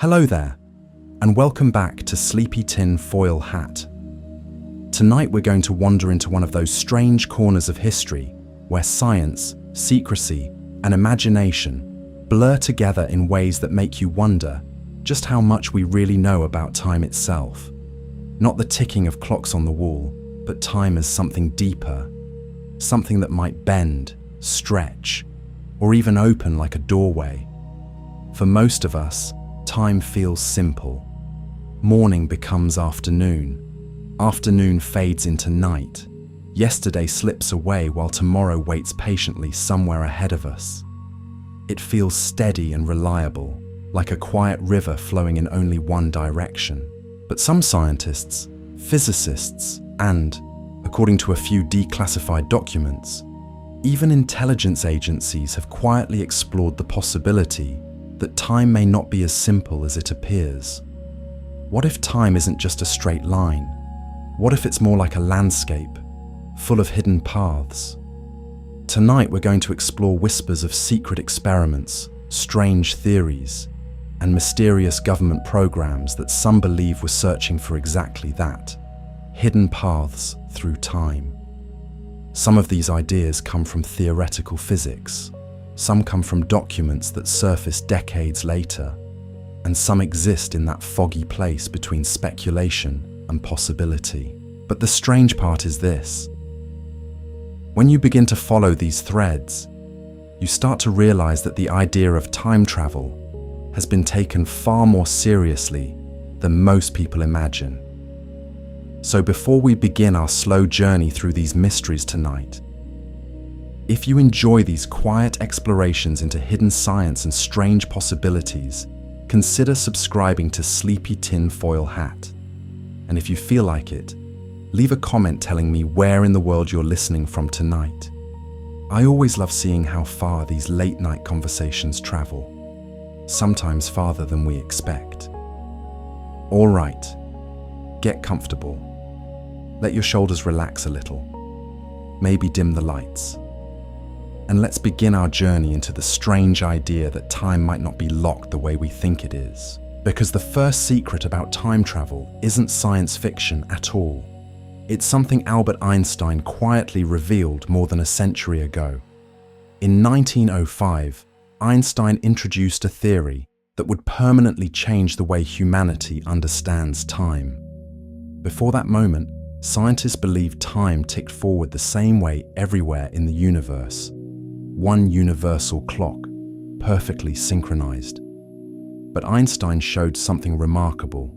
Hello there, and welcome back to Sleepy Tin Foil Hat. Tonight we're going to wander into one of those strange corners of history where science, secrecy, and imagination blur together in ways that make you wonder just how much we really know about time itself. Not the ticking of clocks on the wall, but time as something deeper, something that might bend, stretch, or even open like a doorway. For most of us, time feels simple. Morning becomes afternoon. Afternoon fades into night. Yesterday slips away while tomorrow waits patiently somewhere ahead of us. It feels steady and reliable, like a quiet river flowing in only one direction. But some scientists, physicists, and, according to a few declassified documents, even intelligence agencies have quietly explored the possibility that time may not be as simple as it appears. What if time isn't just a straight line? What if it's more like a landscape, full of hidden paths? Tonight we're going to explore whispers of secret experiments, strange theories, and mysterious government programs that some believe were searching for exactly that, hidden paths through time. Some of these ideas come from theoretical physics, some come from documents that surface decades later, and some exist in that foggy place between speculation and possibility. But the strange part is this. When you begin to follow these threads, you start to realize that the idea of time travel has been taken far more seriously than most people imagine. So before we begin our slow journey through these mysteries tonight, if you enjoy these quiet explorations into hidden science and strange possibilities, consider subscribing to Sleepy Tin Foil Hat. And if you feel like it, leave a comment telling me where in the world you're listening from tonight. I always love seeing how far these late night conversations travel, sometimes farther than we expect. All right, get comfortable. Let your shoulders relax a little. Maybe dim the lights. And let's begin our journey into the strange idea that time might not be locked the way we think it is. Because the first secret about time travel isn't science fiction at all. It's something Albert Einstein quietly revealed more than a century ago. In 1905, Einstein introduced a theory that would permanently change the way humanity understands time. Before that moment, scientists believed time ticked forward the same way everywhere in the universe. One universal clock, perfectly synchronized. But Einstein showed something remarkable.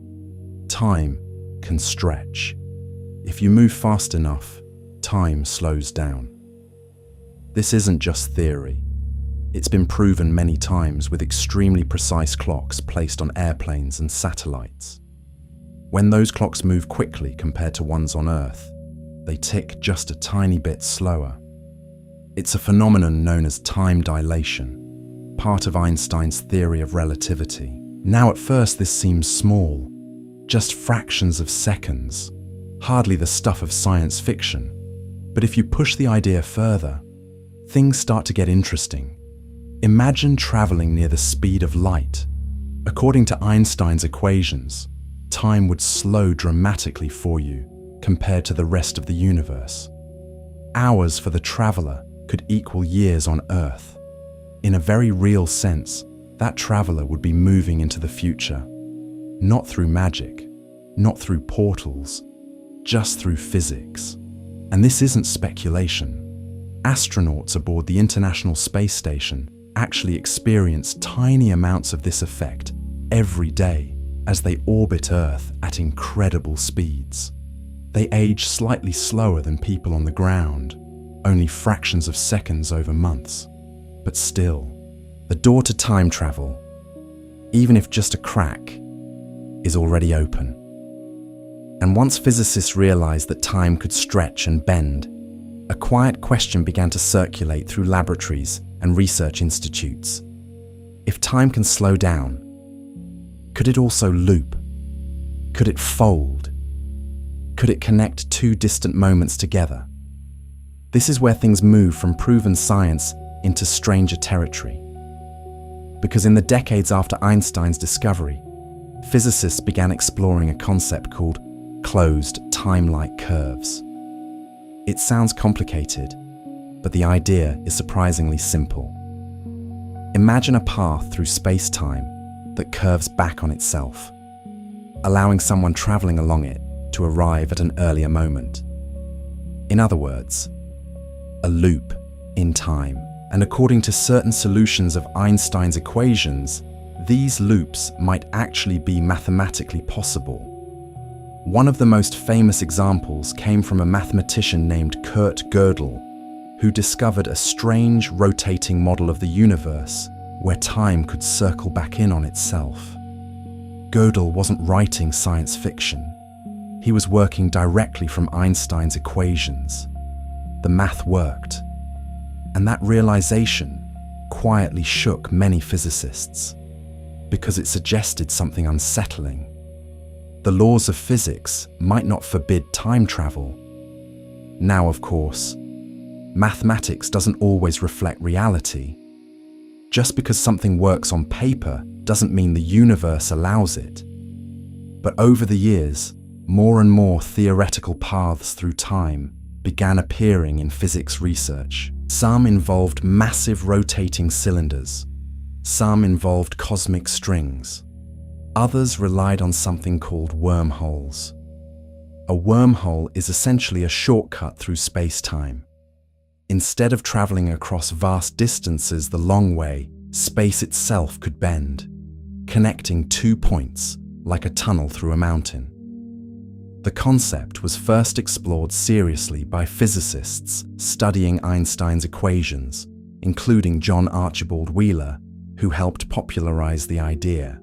Time can stretch. If you move fast enough, time slows down. This isn't just theory. It's been proven many times with extremely precise clocks placed on airplanes and satellites. When those clocks move quickly compared to ones on Earth, they tick just a tiny bit slower. It's a phenomenon known as time dilation, part of Einstein's theory of relativity. Now at first this seems small, just fractions of seconds, hardly the stuff of science fiction. But if you push the idea further, things start to get interesting. Imagine traveling near the speed of light. According to Einstein's equations, time would slow dramatically for you compared to the rest of the universe. Hours for the traveler could equal years on Earth. In a very real sense, that traveler would be moving into the future. Not through magic, not through portals, just through physics. And this isn't speculation. Astronauts aboard the International Space Station actually experience tiny amounts of this effect every day as they orbit Earth at incredible speeds. They age slightly slower than people on the ground, only fractions of seconds over months. But still, the door to time travel, even if just a crack, is already open. And once physicists realized that time could stretch and bend, a quiet question began to circulate through laboratories and research institutes. If time can slow down, could it also loop? Could it fold? Could it connect two distant moments together? This is where things move from proven science into stranger territory. Because in the decades after Einstein's discovery, physicists began exploring a concept called closed time-like curves. It sounds complicated, but the idea is surprisingly simple. Imagine a path through space-time that curves back on itself, allowing someone traveling along it to arrive at an earlier moment. In other words, a loop in time. And according to certain solutions of Einstein's equations, these loops might actually be mathematically possible. One of the most famous examples came from a mathematician named Kurt Gödel, who discovered a strange rotating model of the universe where time could circle back in on itself. Gödel wasn't writing science fiction. He was working directly from Einstein's equations. The math worked. And that realization quietly shook many physicists because it suggested something unsettling. The laws of physics might not forbid time travel. Now, of course, mathematics doesn't always reflect reality. Just because something works on paper doesn't mean the universe allows it. But over the years, more and more theoretical paths through time began appearing in physics research. Some involved massive rotating cylinders. Some involved cosmic strings. Others relied on something called wormholes. A wormhole is essentially a shortcut through space-time. Instead of traveling across vast distances the long way, space itself could bend, connecting 2 points like a tunnel through a mountain. The concept was first explored seriously by physicists studying Einstein's equations, including John Archibald Wheeler, who helped popularize the idea.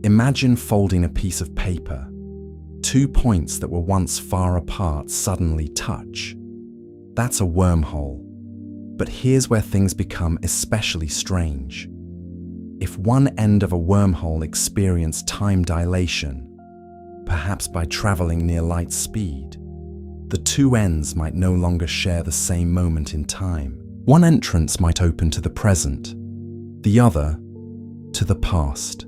Imagine folding a piece of paper. 2 points that were once far apart suddenly touch. That's a wormhole. But here's where things become especially strange. If one end of a wormhole experienced time dilation, perhaps by traveling near light speed, the two ends might no longer share the same moment in time. One entrance might open to the present, the other to the past.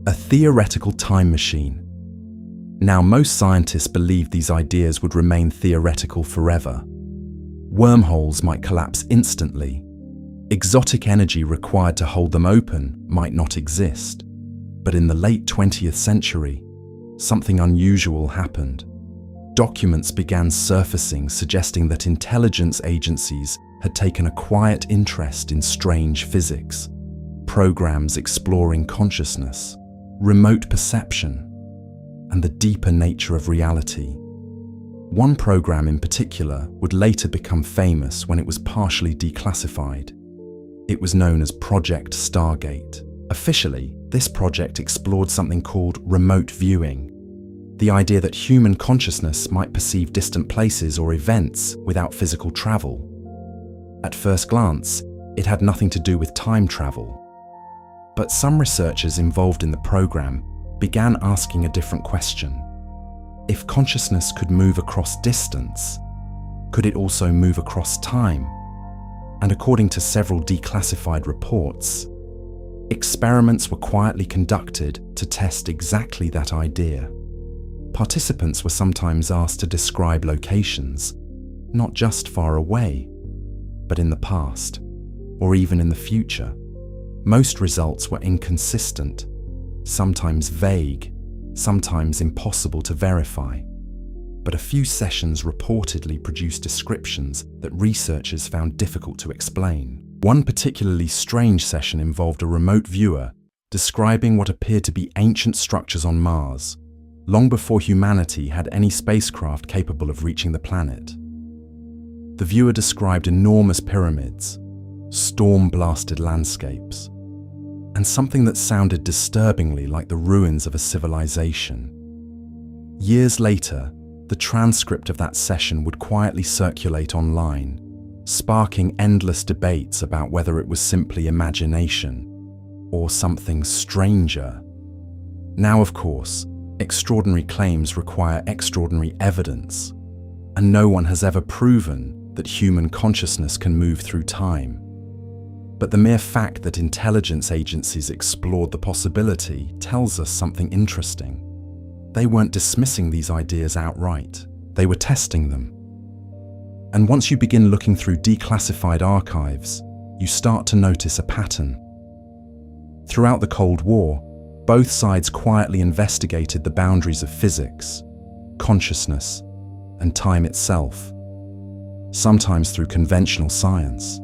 A theoretical time machine. Now, most scientists believe these ideas would remain theoretical forever. Wormholes might collapse instantly. Exotic energy required to hold them open might not exist. But in the late 20th century, something unusual happened. Documents began surfacing suggesting that intelligence agencies had taken a quiet interest in strange physics, programs exploring consciousness, remote perception, and the deeper nature of reality. One program in particular would later become famous when it was partially declassified. It was known as Project Stargate. Officially, this project explored something called remote viewing, the idea that human consciousness might perceive distant places or events without physical travel. At first glance, it had nothing to do with time travel. But some researchers involved in the program began asking a different question. If consciousness could move across distance, could it also move across time? And according to several declassified reports, experiments were quietly conducted to test exactly that idea. Participants were sometimes asked to describe locations, not just far away, but in the past, or even in the future. Most results were inconsistent, sometimes vague, sometimes impossible to verify. But a few sessions reportedly produced descriptions that researchers found difficult to explain. One particularly strange session involved a remote viewer describing what appeared to be ancient structures on Mars, long before humanity had any spacecraft capable of reaching the planet. The viewer described enormous pyramids, storm-blasted landscapes, and something that sounded disturbingly like the ruins of a civilization. Years later, the transcript of that session would quietly circulate online, sparking endless debates about whether it was simply imagination or something stranger. Now, of course, extraordinary claims require extraordinary evidence, and no one has ever proven that human consciousness can move through time. But the mere fact that intelligence agencies explored the possibility tells us something interesting. They weren't dismissing these ideas outright. They were testing them. And once you begin looking through declassified archives, you start to notice a pattern. Throughout the Cold War, both sides quietly investigated the boundaries of physics, consciousness, and time itself. Sometimes through conventional science,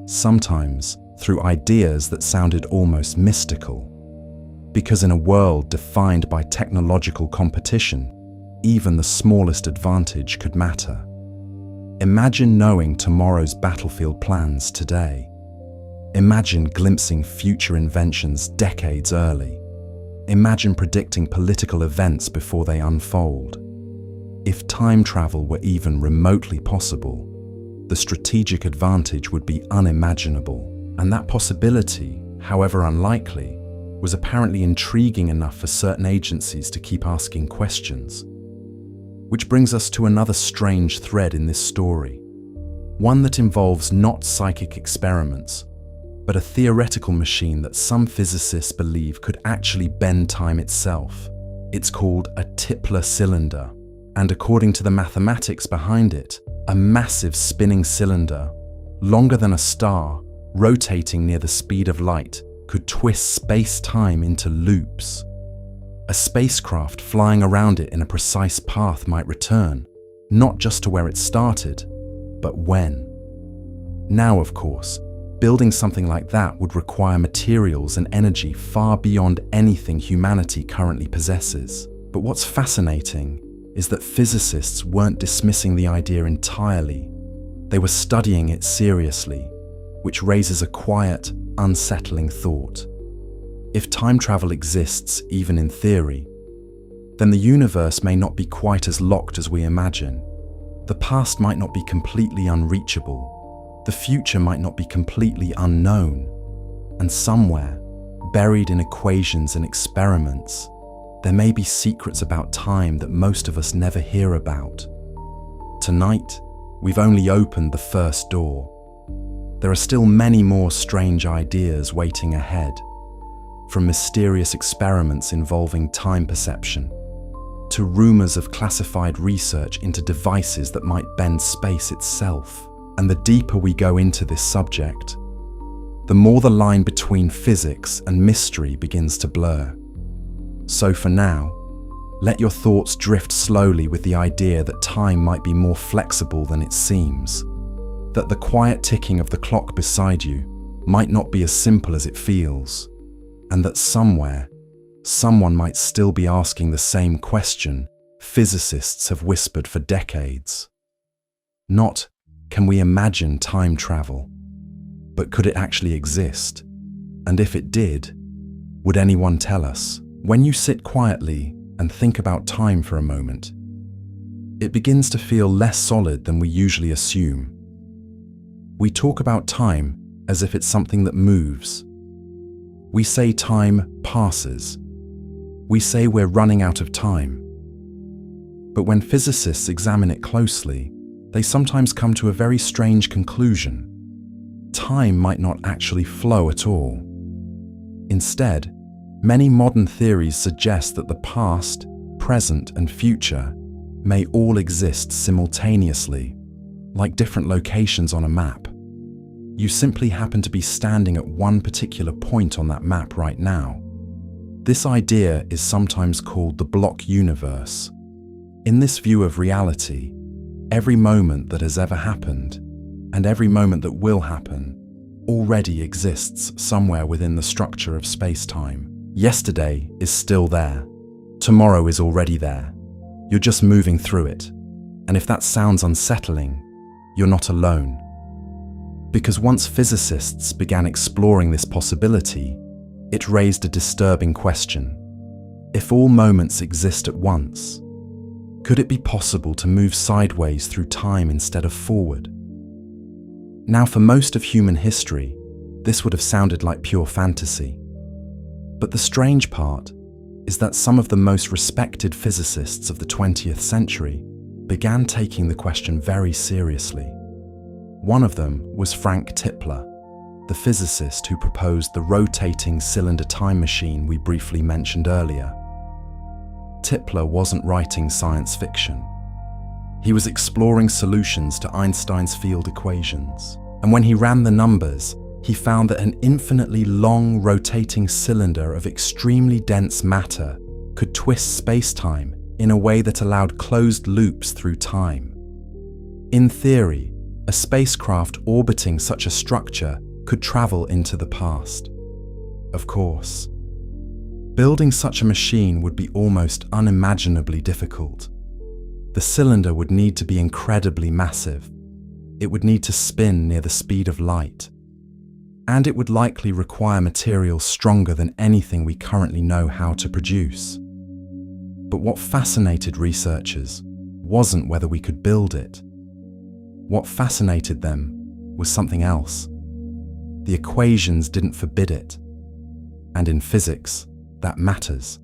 sometimes through ideas that sounded almost mystical. Because in a world defined by technological competition, even the smallest advantage could matter. Imagine knowing tomorrow's battlefield plans today. Imagine glimpsing future inventions decades early. Imagine predicting political events before they unfold. If time travel were even remotely possible, the strategic advantage would be unimaginable. And that possibility, however unlikely, was apparently intriguing enough for certain agencies to keep asking questions. Which brings us to another strange thread in this story. One that involves not psychic experiments, but a theoretical machine that some physicists believe could actually bend time itself. It's called a Tipler cylinder, and according to the mathematics behind it, a massive spinning cylinder, longer than a star, rotating near the speed of light, could twist space-time into loops. A spacecraft flying around it in a precise path might return, not just to where it started, but when. Now, of course, building something like that would require materials and energy far beyond anything humanity currently possesses. But what's fascinating is that physicists weren't dismissing the idea entirely. They were studying it seriously, which raises a quiet, unsettling thought. If time travel exists, even in theory, then the universe may not be quite as locked as we imagine. The past might not be completely unreachable. The future might not be completely unknown. And somewhere, buried in equations and experiments, there may be secrets about time that most of us never hear about. Tonight, we've only opened the first door. There are still many more strange ideas waiting ahead, from mysterious experiments involving time perception, to rumors of classified research into devices that might bend space itself. And the deeper we go into this subject, the more the line between physics and mystery begins to blur. So for now, let your thoughts drift slowly with the idea that time might be more flexible than it seems, that the quiet ticking of the clock beside you might not be as simple as it feels, and that somewhere, someone might still be asking the same question physicists have whispered for decades. Not, can we imagine time travel? But could it actually exist? And if it did, would anyone tell us? When you sit quietly and think about time for a moment, it begins to feel less solid than we usually assume. We talk about time as if it's something that moves. We say time passes. We say we're running out of time. But when physicists examine it closely, they sometimes come to a very strange conclusion. Time might not actually flow at all. Instead, many modern theories suggest that the past, present, and future may all exist simultaneously, like different locations on a map. You simply happen to be standing at one particular point on that map right now. This idea is sometimes called the block universe. In this view of reality, every moment that has ever happened, and every moment that will happen, already exists somewhere within the structure of space-time. Yesterday is still there. Tomorrow is already there. You're just moving through it. And if that sounds unsettling, you're not alone. Because once physicists began exploring this possibility, it raised a disturbing question. If all moments exist at once, could it be possible to move sideways through time instead of forward? Now, for most of human history, this would have sounded like pure fantasy. But the strange part is that some of the most respected physicists of the 20th century began taking the question very seriously. One of them was Frank Tipler, the physicist who proposed the rotating cylinder time machine we briefly mentioned earlier. Tipler wasn't writing science fiction. He was exploring solutions to Einstein's field equations. And when he ran the numbers, he found that an infinitely long rotating cylinder of extremely dense matter could twist space-time in a way that allowed closed loops through time. In theory, a spacecraft orbiting such a structure could travel into the past. Of course, building such a machine would be almost unimaginably difficult. The cylinder would need to be incredibly massive. It would need to spin near the speed of light. And it would likely require materials stronger than anything we currently know how to produce. But what fascinated researchers wasn't whether we could build it. What fascinated them was something else. The equations didn't forbid it. And in physics, that matters.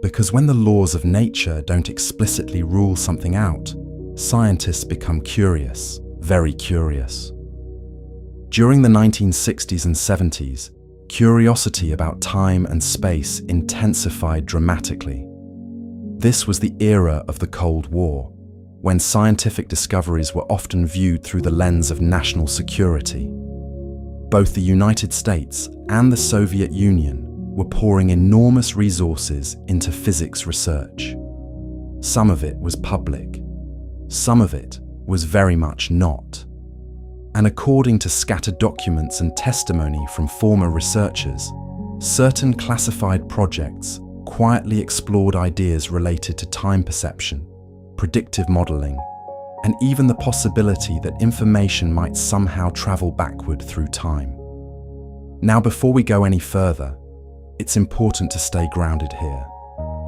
Because when the laws of nature don't explicitly rule something out, scientists become curious, very curious. During the 1960s and 70s, curiosity about time and space intensified dramatically. This was the era of the Cold War, when scientific discoveries were often viewed through the lens of national security. Both the United States and the Soviet Union were pouring enormous resources into physics research. Some of it was public. Some of it was very much not. And according to scattered documents and testimony from former researchers, certain classified projects quietly explored ideas related to time perception, predictive modeling, and even the possibility that information might somehow travel backward through time. Now, before we go any further, it's important to stay grounded here.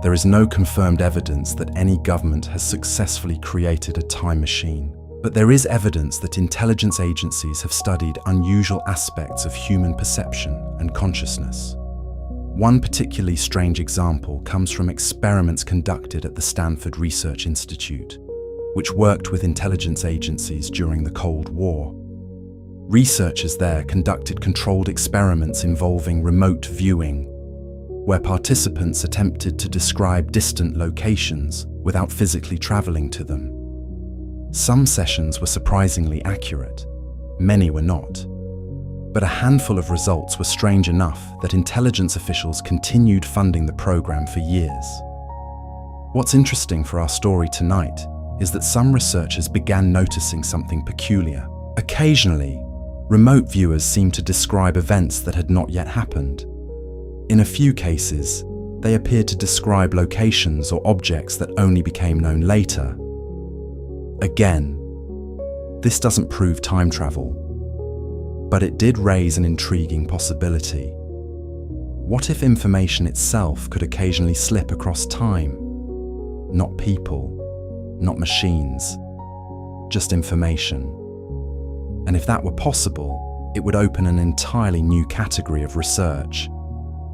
There is no confirmed evidence that any government has successfully created a time machine, but there is evidence that intelligence agencies have studied unusual aspects of human perception and consciousness. One particularly strange example comes from experiments conducted at the Stanford Research Institute, which worked with intelligence agencies during the Cold War. Researchers there conducted controlled experiments involving remote viewing, where participants attempted to describe distant locations without physically traveling to them. Some sessions were surprisingly accurate, many were not. But a handful of results were strange enough that intelligence officials continued funding the program for years. What's interesting for our story tonight is that some researchers began noticing something peculiar. Occasionally, remote viewers seemed to describe events that had not yet happened. In a few cases, they appeared to describe locations or objects that only became known later. Again, this doesn't prove time travel, but it did raise an intriguing possibility. What if information itself could occasionally slip across time? Not people, not machines, just information. And if that were possible, it would open an entirely new category of research,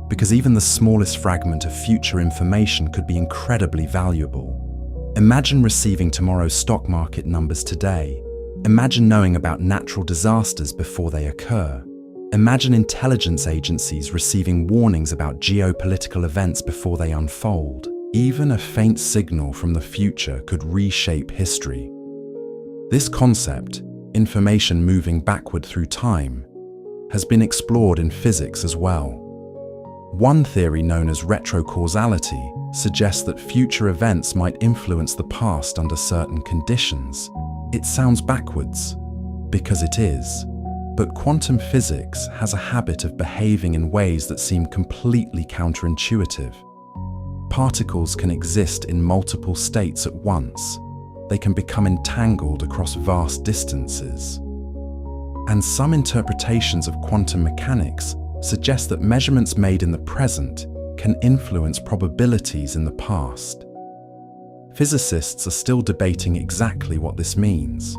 because even the smallest fragment of future information could be incredibly valuable. Imagine receiving tomorrow's stock market numbers today. Imagine knowing about natural disasters before they occur. Imagine intelligence agencies receiving warnings about geopolitical events before they unfold. Even a faint signal from the future could reshape history. This concept, information moving backward through time, has been explored in physics as well. One theory, known as retrocausality, suggests that future events might influence the past under certain conditions. It sounds backwards, because it is, but quantum physics has a habit of behaving in ways that seem completely counterintuitive. Particles can exist in multiple states at once. They can become entangled across vast distances. And some interpretations of quantum mechanics suggest that measurements made in the present can influence probabilities in the past. Physicists are still debating exactly what this means.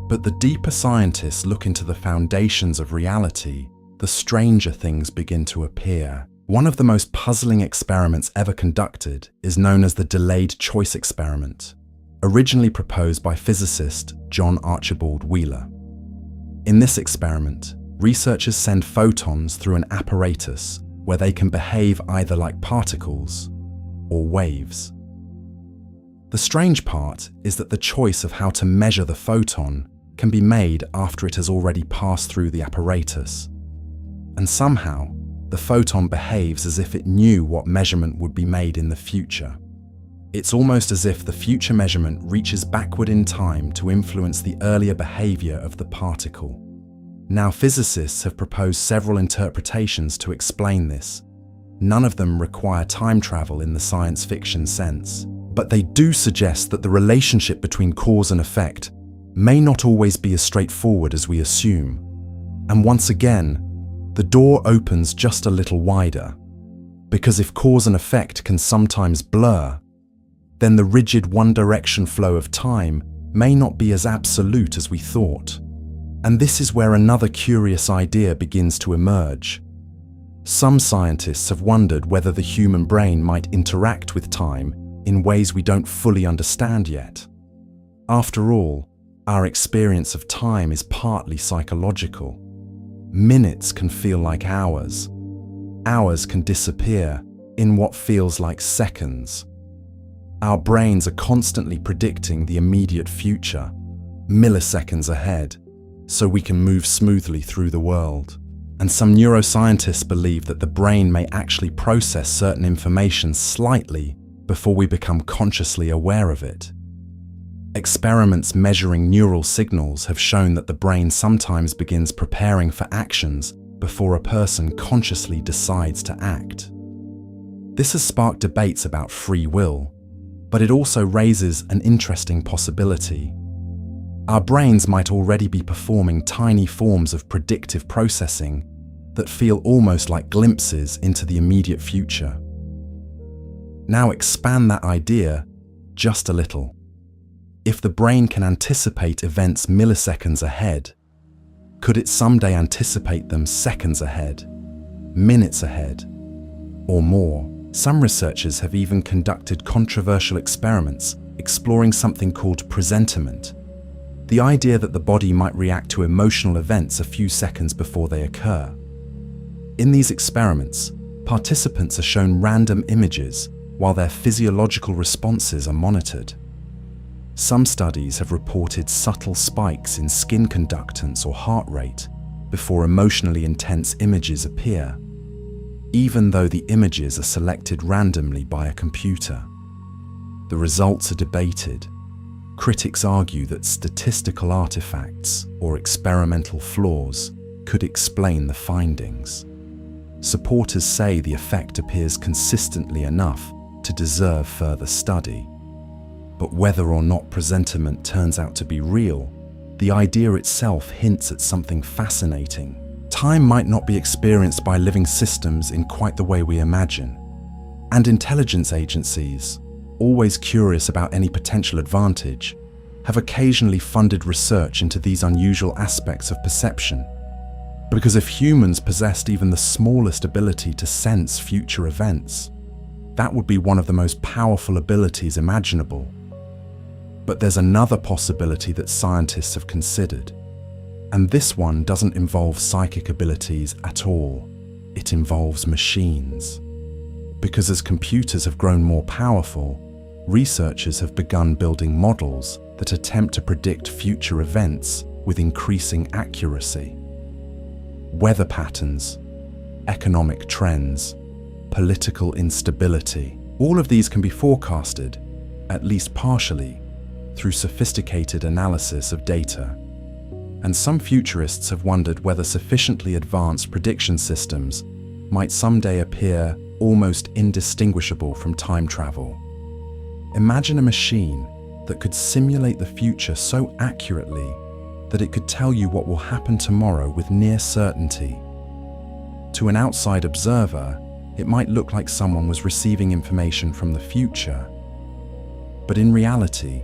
But the deeper scientists look into the foundations of reality, the stranger things begin to appear. One of the most puzzling experiments ever conducted is known as the delayed choice experiment, originally proposed by physicist John Archibald Wheeler. In this experiment, Researchers send photons through an apparatus where they can behave either like particles or waves. The strange part is that the choice of how to measure the photon can be made after it has already passed through the apparatus. And somehow, the photon behaves as if it knew what measurement would be made in the future. It's almost as if the future measurement reaches backward in time to influence the earlier behavior of the particle. Now, physicists have proposed several interpretations to explain this. None of them require time travel in the science fiction sense, but they do suggest that the relationship between cause and effect may not always be as straightforward as we assume. And once again, the door opens just a little wider, because if cause and effect can sometimes blur, then the rigid one-direction flow of time may not be as absolute as we thought. And this is where another curious idea begins to emerge. Some scientists have wondered whether the human brain might interact with time in ways we don't fully understand yet. After all, our experience of time is partly psychological. Minutes can feel like hours. Hours can disappear in what feels like seconds. Our brains are constantly predicting the immediate future, milliseconds ahead, so we can move smoothly through the world. And some neuroscientists believe that the brain may actually process certain information slightly before we become consciously aware of it. Experiments measuring neural signals have shown that the brain sometimes begins preparing for actions before a person consciously decides to act. This has sparked debates about free will, but it also raises an interesting possibility. Our brains might already be performing tiny forms of predictive processing that feel almost like glimpses into the immediate future. Now expand that idea just a little. If the brain can anticipate events milliseconds ahead, could it someday anticipate them seconds ahead, minutes ahead, or more? Some researchers have even conducted controversial experiments exploring something called presentiment, the idea that the body might react to emotional events a few seconds before they occur. In these experiments, participants are shown random images while their physiological responses are monitored. Some studies have reported subtle spikes in skin conductance or heart rate before emotionally intense images appear, even though the images are selected randomly by a computer. The results are debated. Critics argue that statistical artifacts or experimental flaws could explain the findings. Supporters say the effect appears consistently enough to deserve further study. But whether or not presentiment turns out to be real, the idea itself hints at something fascinating. Time might not be experienced by living systems in quite the way we imagine. And intelligence agencies, always curious about any potential advantage, have occasionally funded research into these unusual aspects of perception. Because if humans possessed even the smallest ability to sense future events, that would be one of the most powerful abilities imaginable. But there's another possibility that scientists have considered, and this one doesn't involve psychic abilities at all. It involves machines. Because as computers have grown more powerful, researchers have begun building models that attempt to predict future events with increasing accuracy. Weather patterns, economic trends, political instability, all of these can be forecasted, at least partially, through sophisticated analysis of data. And some futurists have wondered whether sufficiently advanced prediction systems might someday appear almost indistinguishable from time travel. Imagine a machine that could simulate the future so accurately that it could tell you what will happen tomorrow with near certainty. To an outside observer, it might look like someone was receiving information from the future. But in reality,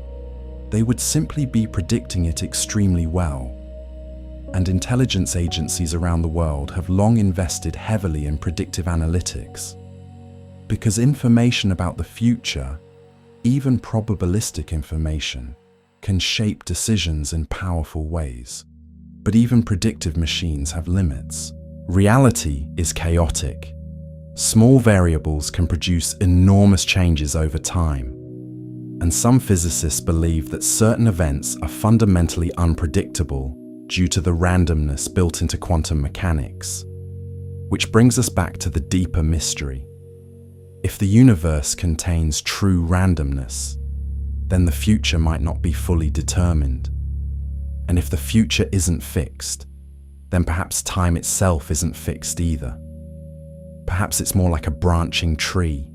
they would simply be predicting it extremely well. And intelligence agencies around the world have long invested heavily in predictive analytics. Because information about the future, even probabilistic information, can shape decisions in powerful ways. But even predictive machines have limits. Reality is chaotic. Small variables can produce enormous changes over time. And some physicists believe that certain events are fundamentally unpredictable due to the randomness built into quantum mechanics. Which brings us back to the deeper mystery. If the universe contains true randomness, then the future might not be fully determined. And if the future isn't fixed, then perhaps time itself isn't fixed either. Perhaps it's more like a branching tree,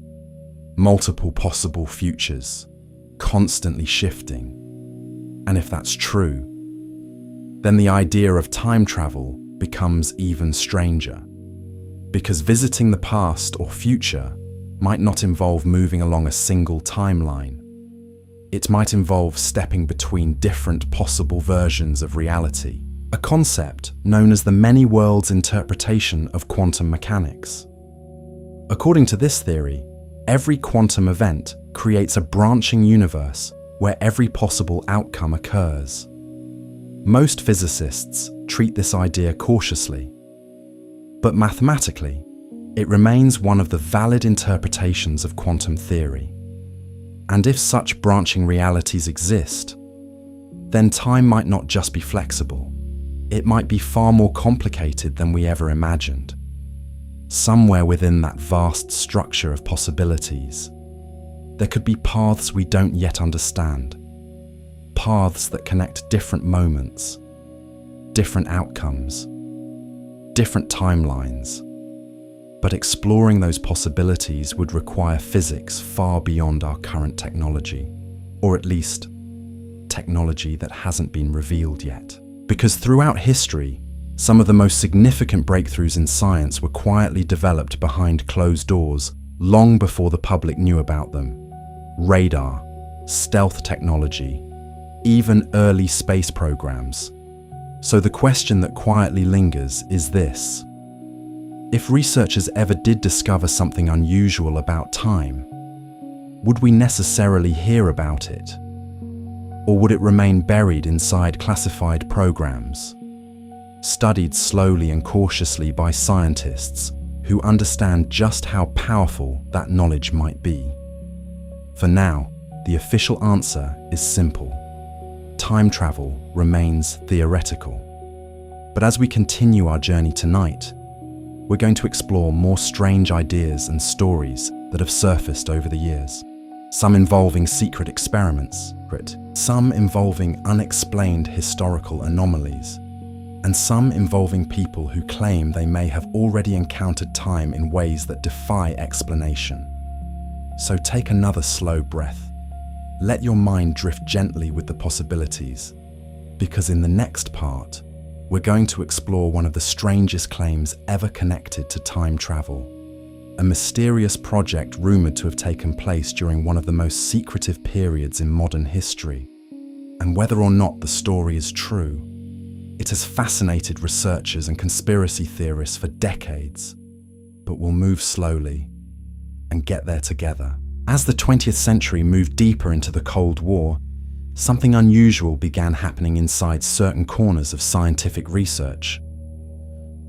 multiple possible futures, constantly shifting. And if that's true, then the idea of time travel becomes even stranger. Because visiting the past or future might not involve moving along a single timeline. It might involve stepping between different possible versions of reality, a concept known as the many worlds interpretation of quantum mechanics. According to this theory, every quantum event creates a branching universe where every possible outcome occurs. Most physicists treat this idea cautiously, but mathematically, it remains one of the valid interpretations of quantum theory. And if such branching realities exist, then time might not just be flexible. It might be far more complicated than we ever imagined. Somewhere within that vast structure of possibilities, there could be paths we don't yet understand. Paths that connect different moments, different outcomes, different timelines. But exploring those possibilities would require physics far beyond our current technology, or at least technology that hasn't been revealed yet. Because throughout history, some of the most significant breakthroughs in science were quietly developed behind closed doors long before the public knew about them. Radar, stealth technology, even early space programs. So the question that quietly lingers is this: if researchers ever did discover something unusual about time, would we necessarily hear about it? Or would it remain buried inside classified programs, studied slowly and cautiously by scientists who understand just how powerful that knowledge might be? For now, the official answer is simple. Time travel remains theoretical. But as we continue our journey tonight, we're going to explore more strange ideas and stories that have surfaced over the years. Some involving secret experiments, some involving unexplained historical anomalies, and some involving people who claim they may have already encountered time in ways that defy explanation. So take another slow breath. Let your mind drift gently with the possibilities, because in the next part, we're going to explore one of the strangest claims ever connected to time travel, a mysterious project rumored to have taken place during one of the most secretive periods in modern history. And whether or not the story is true, it has fascinated researchers and conspiracy theorists for decades. But we'll move slowly and get there together. As the 20th century moved deeper into the Cold War, something unusual began happening inside certain corners of scientific research.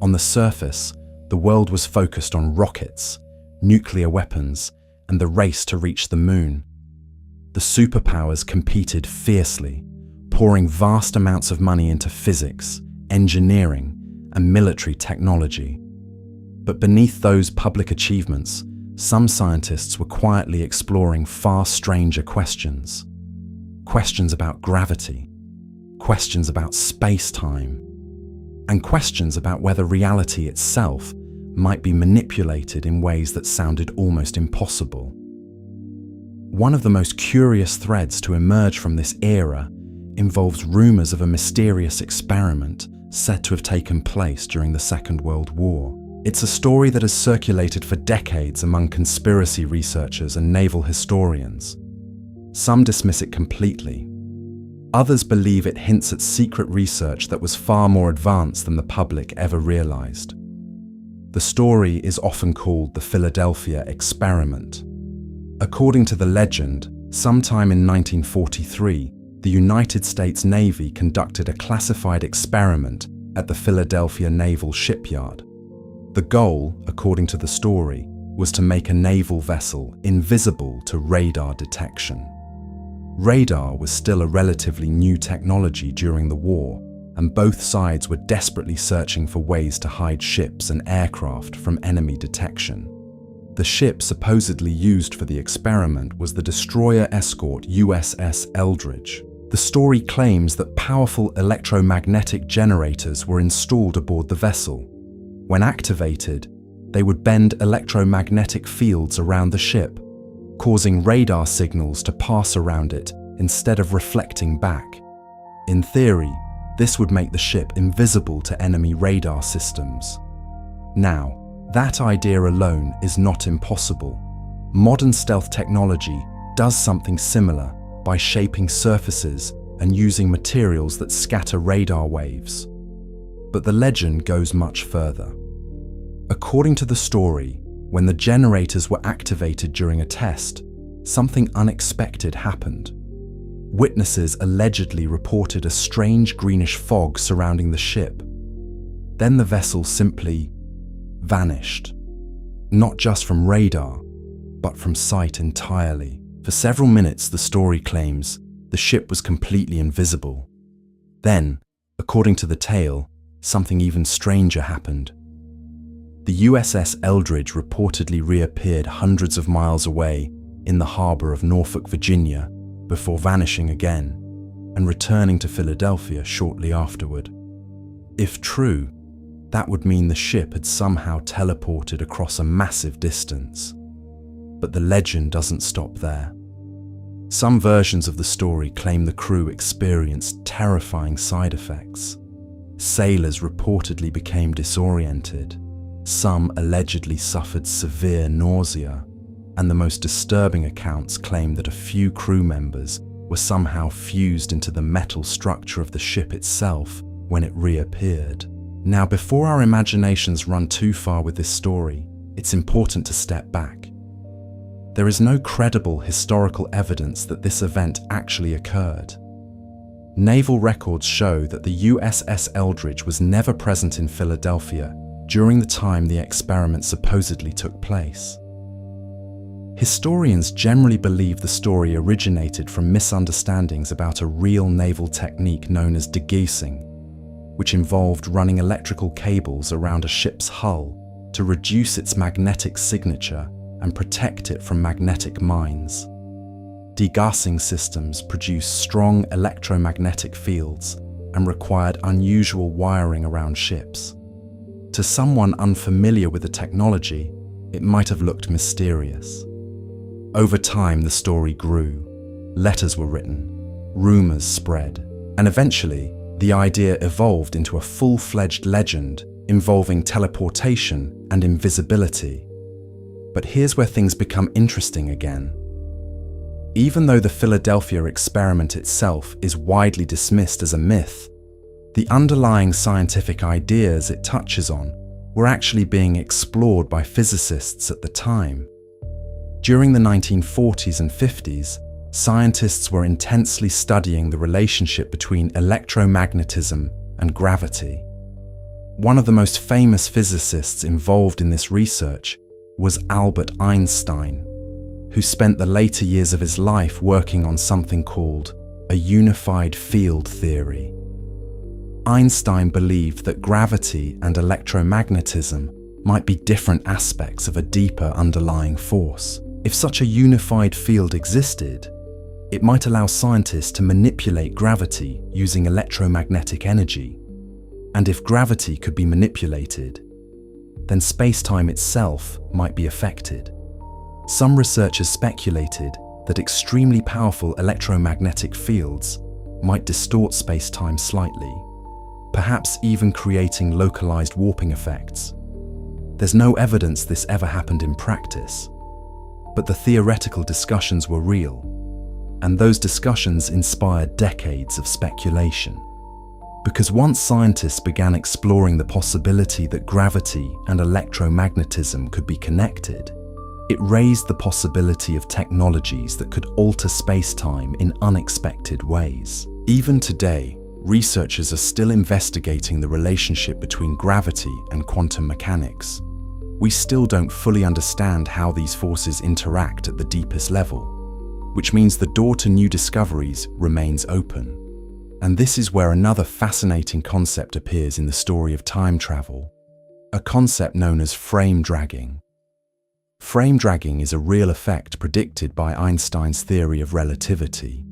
On the surface, the world was focused on rockets, nuclear weapons, and the race to reach the moon. The superpowers competed fiercely, pouring vast amounts of money into physics, engineering, and military technology. But beneath those public achievements, some scientists were quietly exploring far stranger questions. Questions about gravity, questions about space-time, and questions about whether reality itself might be manipulated in ways that sounded almost impossible. One of the most curious threads to emerge from this era involves rumors of a mysterious experiment said to have taken place during the Second World War. It's a story that has circulated for decades among conspiracy researchers and naval historians. Some dismiss it completely. Others believe it hints at secret research that was far more advanced than the public ever realized. The story is often called the Philadelphia Experiment. According to the legend, sometime in 1943, the United States Navy conducted a classified experiment at the Philadelphia Naval Shipyard. The goal, according to the story, was to make a naval vessel invisible to radar detection. Radar was still a relatively new technology during the war, and both sides were desperately searching for ways to hide ships and aircraft from enemy detection. The ship supposedly used for the experiment was the destroyer escort USS Eldridge. The story claims that powerful electromagnetic generators were installed aboard the vessel. When activated, they would bend electromagnetic fields around the ship, causing radar signals to pass around it instead of reflecting back. In theory, this would make the ship invisible to enemy radar systems. Now, that idea alone is not impossible. Modern stealth technology does something similar by shaping surfaces and using materials that scatter radar waves. But the legend goes much further. According to the story, when the generators were activated during a test, something unexpected happened. Witnesses allegedly reported a strange greenish fog surrounding the ship. Then the vessel simply vanished. Not just from radar, but from sight entirely. For several minutes, the story claims, the ship was completely invisible. Then, according to the tale, something even stranger happened. The USS Eldridge reportedly reappeared hundreds of miles away in the harbor of Norfolk, Virginia, before vanishing again and returning to Philadelphia shortly afterward. If true, that would mean the ship had somehow teleported across a massive distance. But the legend doesn't stop there. Some versions of the story claim the crew experienced terrifying side effects. Sailors reportedly became disoriented. Some allegedly suffered severe nausea, and the most disturbing accounts claim that a few crew members were somehow fused into the metal structure of the ship itself when it reappeared. Now, before our imaginations run too far with this story, it's important to step back. There is no credible historical evidence that this event actually occurred. Naval records show that the USS Eldridge was never present in Philadelphia during the time the experiment supposedly took place. Historians generally believe the story originated from misunderstandings about a real naval technique known as degaussing, which involved running electrical cables around a ship's hull to reduce its magnetic signature and protect it from magnetic mines. Degaussing systems produce strong electromagnetic fields and required unusual wiring around ships. To someone unfamiliar with the technology, it might have looked mysterious. Over time, the story grew. Letters were written, rumors spread, and eventually, the idea evolved into a full-fledged legend involving teleportation and invisibility. But here's where things become interesting again. Even though the Philadelphia experiment itself is widely dismissed as a myth, the underlying scientific ideas it touches on were actually being explored by physicists at the time. During the 1940s and 50s, scientists were intensely studying the relationship between electromagnetism and gravity. One of the most famous physicists involved in this research was Albert Einstein, who spent the later years of his life working on something called a unified field theory. Einstein believed that gravity and electromagnetism might be different aspects of a deeper underlying force. If such a unified field existed, it might allow scientists to manipulate gravity using electromagnetic energy. And if gravity could be manipulated, then space-time itself might be affected. Some researchers speculated that extremely powerful electromagnetic fields might distort space-time slightly, perhaps even creating localized warping effects. There's no evidence this ever happened in practice, but the theoretical discussions were real, and those discussions inspired decades of speculation. Because once scientists began exploring the possibility that gravity and electromagnetism could be connected, It raised the possibility of technologies that could alter space-time in unexpected ways. Even today, researchers are still investigating the relationship between gravity and quantum mechanics. We still don't fully understand how these forces interact at the deepest level, which means the door to new discoveries remains open. And this is where another fascinating concept appears in the story of time travel, a concept known as frame dragging. Frame dragging is a real effect predicted by Einstein's theory of relativity.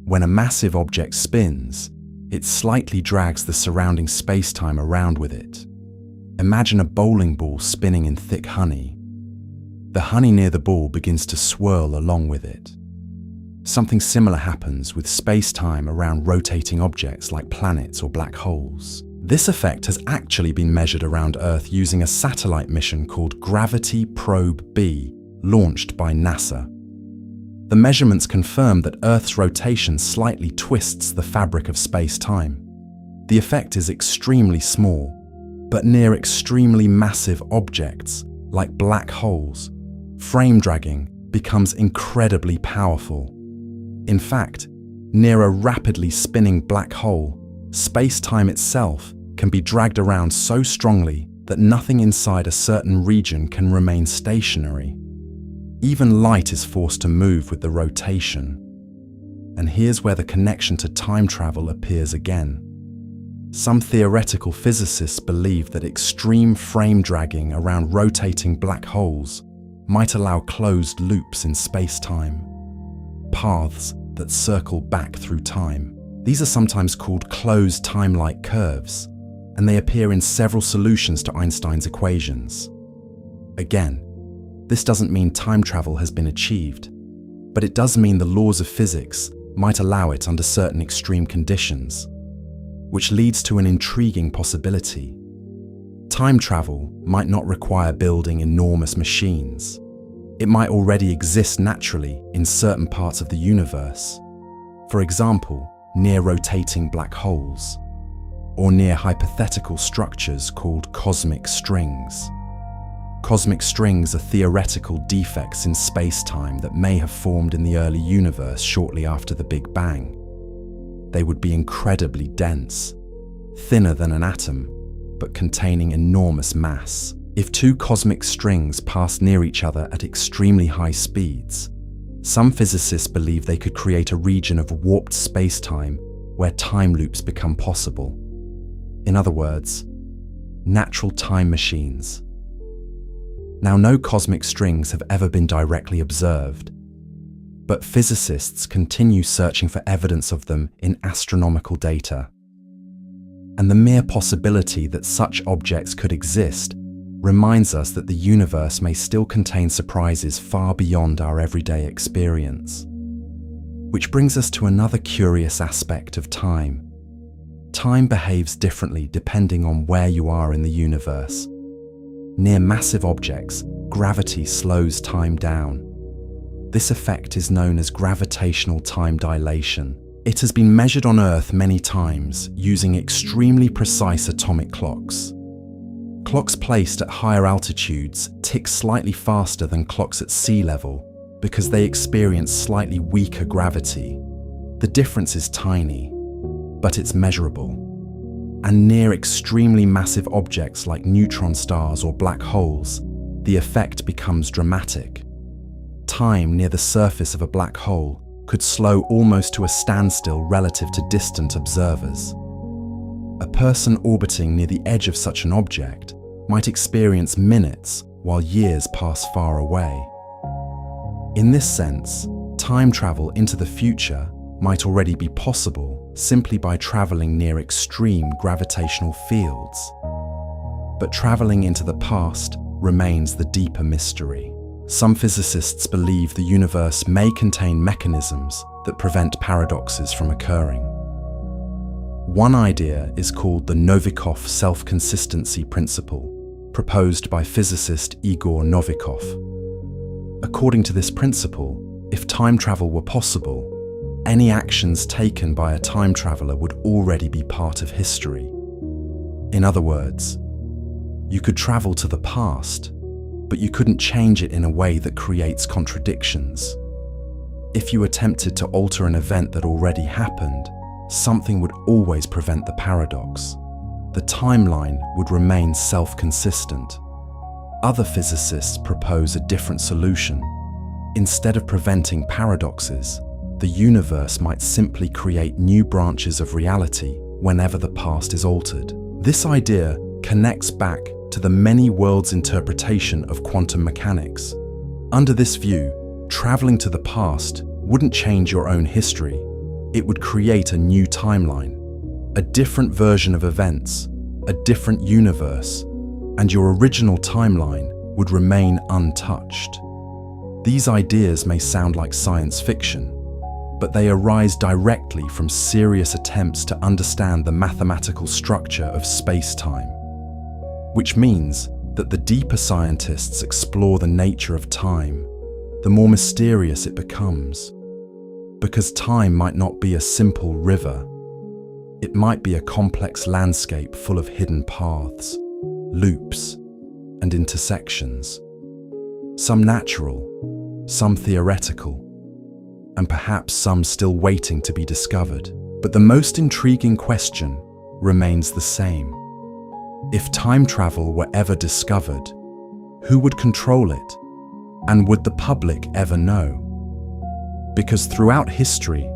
When a massive object spins, it slightly drags the surrounding space-time around with it. Imagine a bowling ball spinning in thick honey. The honey near the ball begins to swirl along with it. Something similar happens with space-time around rotating objects like planets or black holes. This effect has actually been measured around Earth using a satellite mission called Gravity Probe B, launched by NASA. The measurements confirm that Earth's rotation slightly twists the fabric of space-time. The effect is extremely small, but near extremely massive objects, like black holes, frame dragging becomes incredibly powerful. In fact, near a rapidly spinning black hole, space-time itself can be dragged around so strongly that nothing inside a certain region can remain stationary. Even light is forced to move with the rotation. And here's where the connection to time travel appears again. Some theoretical physicists believe that extreme frame dragging around rotating black holes might allow closed loops in space-time, paths that circle back through time. These are sometimes called closed time-like curves, and they appear in several solutions to Einstein's equations. Again, this doesn't mean time travel has been achieved, but it does mean the laws of physics might allow it under certain extreme conditions, which leads to an intriguing possibility. Time travel might not require building enormous machines. It might already exist naturally in certain parts of the universe. For example, near rotating black holes, or near hypothetical structures called cosmic strings. Cosmic strings are theoretical defects in space-time that may have formed in the early universe shortly after the Big Bang. They would be incredibly dense, thinner than an atom, but containing enormous mass. If two cosmic strings passed near each other at extremely high speeds, some physicists believe they could create a region of warped space-time where time loops become possible. In other words, natural time machines. Now, no cosmic strings have ever been directly observed, but physicists continue searching for evidence of them in astronomical data. And the mere possibility that such objects could exist reminds us that the universe may still contain surprises far beyond our everyday experience. Which brings us to another curious aspect of time. Time behaves differently depending on where you are in the universe. Near massive objects, gravity slows time down. This effect is known as gravitational time dilation. It has been measured on Earth many times using extremely precise atomic clocks. Clocks placed at higher altitudes tick slightly faster than clocks at sea level because they experience slightly weaker gravity. The difference is tiny, but it's measurable. And near extremely massive objects like neutron stars or black holes, the effect becomes dramatic. Time near the surface of a black hole could slow almost to a standstill relative to distant observers. A person orbiting near the edge of such an object might experience minutes while years pass far away. In this sense, time travel into the future might already be possible simply by traveling near extreme gravitational fields. But traveling into the past remains the deeper mystery. Some physicists believe the universe may contain mechanisms that prevent paradoxes from occurring. One idea is called the Novikov self-consistency principle, proposed by physicist Igor Novikov. According to this principle, if time travel were possible, any actions taken by a time traveler would already be part of history. In other words, you could travel to the past, but you couldn't change it in a way that creates contradictions. If you attempted to alter an event that already happened, something would always prevent the paradox. The timeline would remain self-consistent. Other physicists propose a different solution. Instead of preventing paradoxes, the universe might simply create new branches of reality whenever the past is altered. This idea connects back to the many worlds interpretation of quantum mechanics. Under this view, traveling to the past wouldn't change your own history. It would create a new timeline, a different version of events, a different universe, and your original timeline would remain untouched. These ideas may sound like science fiction, but they arise directly from serious attempts to understand the mathematical structure of space-time, which means that the deeper scientists explore the nature of time, the more mysterious it becomes. Because time might not be a simple river. It might be a complex landscape full of hidden paths, loops, and intersections. Some natural, some theoretical, and perhaps some still waiting to be discovered. But the most intriguing question remains the same. If time travel were ever discovered, who would control it? And would the public ever know? Because throughout history,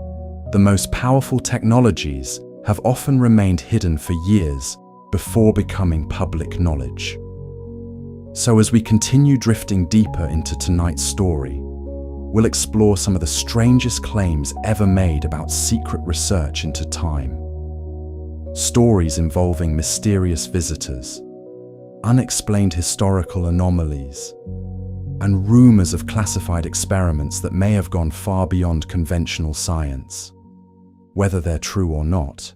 the most powerful technologies have often remained hidden for years before becoming public knowledge. So as we continue drifting deeper into tonight's story, we'll explore some of the strangest claims ever made about secret research into time. Stories involving mysterious visitors, unexplained historical anomalies, and rumors of classified experiments that may have gone far beyond conventional science. Whether they're true or not,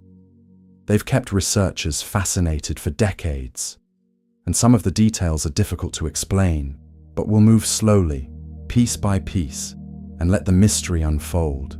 they've kept researchers fascinated for decades, and some of the details are difficult to explain, but we'll move slowly, piece by piece, and let the mystery unfold.